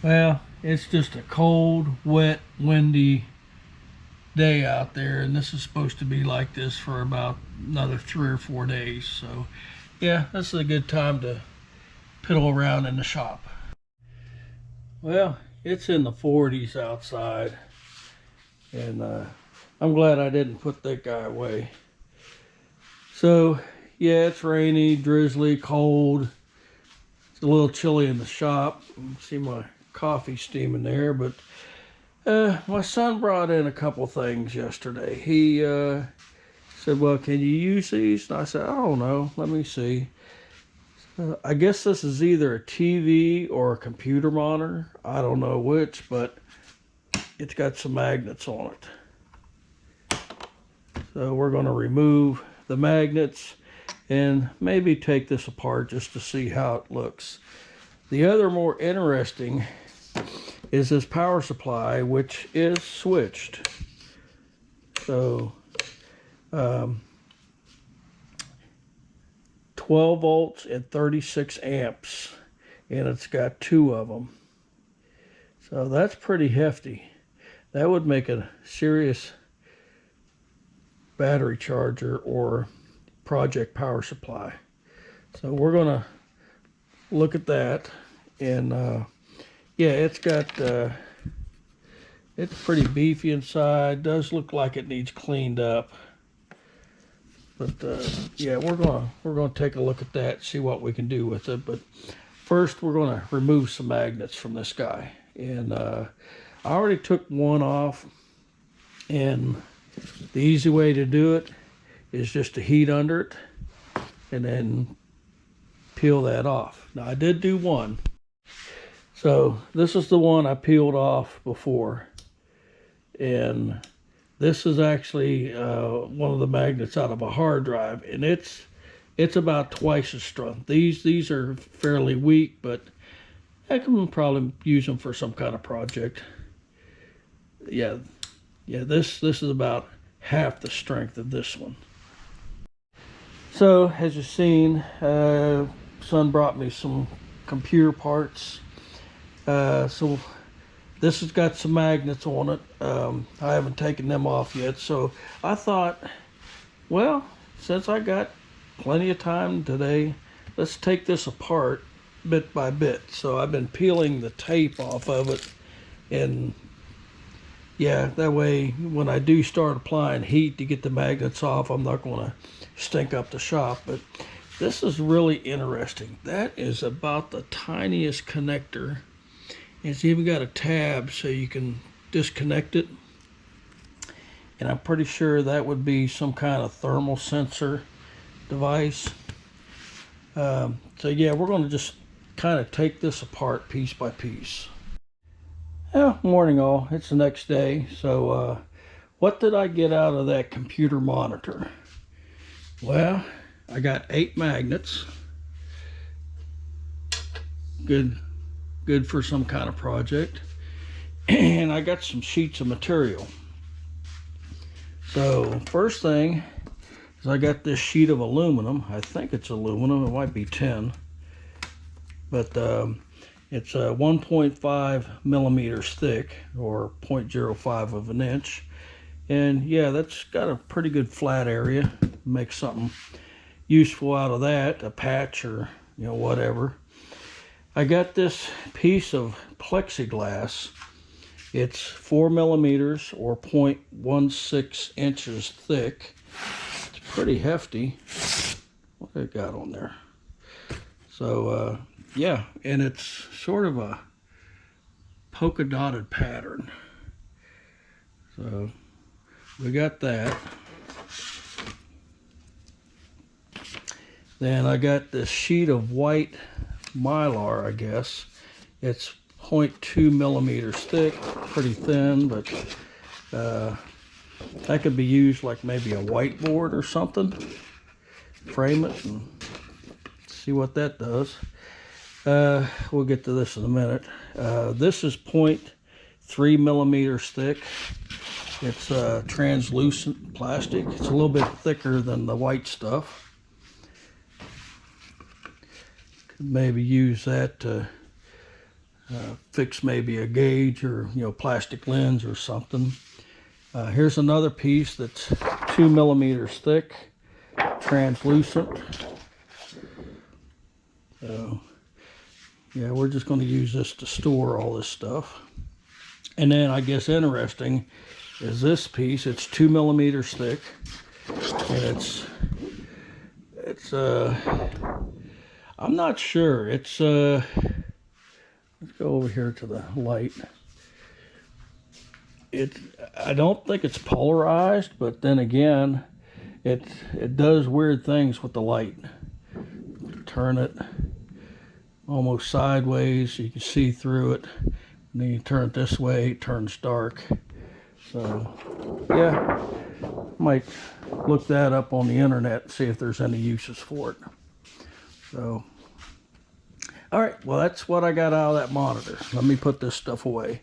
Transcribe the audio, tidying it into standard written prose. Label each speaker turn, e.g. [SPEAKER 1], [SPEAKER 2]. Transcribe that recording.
[SPEAKER 1] Well, it's just a cold, wet, windy day out there, and this is supposed to be like this for about another 3 or 4 days. So, yeah, this is a good time to piddle around in the shop. Well, it's in the 40s outside, and I'm glad I didn't put that guy away. So, yeah, it's rainy, drizzly, cold. It's a little chilly in the shop. See my coffee steaming there, but my son brought in a couple things yesterday. He said, well, can you use these? And I said, I don't know. Let me see. I guess this is either a TV or a computer monitor. I don't know which, but it's got some magnets on it. So we're going to remove the magnets and maybe take this apart just to see how it looks. The other more interesting is this power supply, which is switched. So 12 volts and 36 amps, and it's got two of them. So that's pretty hefty. That would make a serious battery charger or project power supply. So we're gonna look at that, and yeah, it's pretty beefy inside. Does look like it needs cleaned up, but yeah, we're gonna take a look at that, see what we can do with it. But first, we're gonna remove some magnets from this guy, and I already took one off, and the easy way to do it is just to heat under it and then peel that off. Now, I did do one. So this is the one I peeled off before, and this is actually one of the magnets out of a hard drive, and it's about twice as strong. These are fairly weak, but I can probably use them for some kind of project. Yeah, this is about half the strength of this one. So as you've seen, son brought me some computer parts. So this has got some magnets on it. I haven't taken them off yet, so I thought, well, since I got plenty of time today, let's take this apart bit by bit. So I've been peeling the tape off of it, and yeah, that way when I do start applying heat to get the magnets off, I'm not going to stink up the shop. But this is really interesting. That is about the tiniest connector. It's even got a tab so you can disconnect it. And I'm pretty sure that would be some kind of thermal sensor device. So yeah, we're going to just kind of take this apart piece by piece. Well, morning all. It's the next day. So what did I get out of that computer monitor? Well, I got 8 magnets. Good for some kind of project. And I got some sheets of material. So first thing is I got this sheet of aluminum. I think it's aluminum. It might be tin. But it's 1.5 millimeters thick, or 0.05 of an inch. And yeah, that's got a pretty good flat area. Make something useful out of that, a patch or whatever. I got this piece of plexiglass. It's 4 millimeters or 0.16 inches thick. It's pretty hefty. What I got on there? So yeah, and it's sort of a polka dotted pattern. So we got that. Then I got this sheet of white mylar, I guess. It's 0.2 millimeters thick, pretty thin, but that could be used like maybe a whiteboard or something. Frame it and see what that does. We'll get to this in a minute. This is 0.3 millimeters thick. It's translucent plastic. It's a little bit thicker than the white stuff. Could maybe use that to fix maybe a gauge or plastic lens or something. Here's another piece that's 2 millimeters thick, translucent. So yeah, we're just going to use this to store all this stuff. And then I guess interesting is this piece. It's 2 millimeters thick, and it's I'm not sure. It's let's go over here to the light. I don't think it's polarized, but then again, it does weird things with the light. Turn it almost sideways so you can see through it. And then you turn it this way, it turns dark. So yeah, might look that up on the internet and see if there's any uses for it. So all right, well, that's what I got out of that monitor. Let me put this stuff away.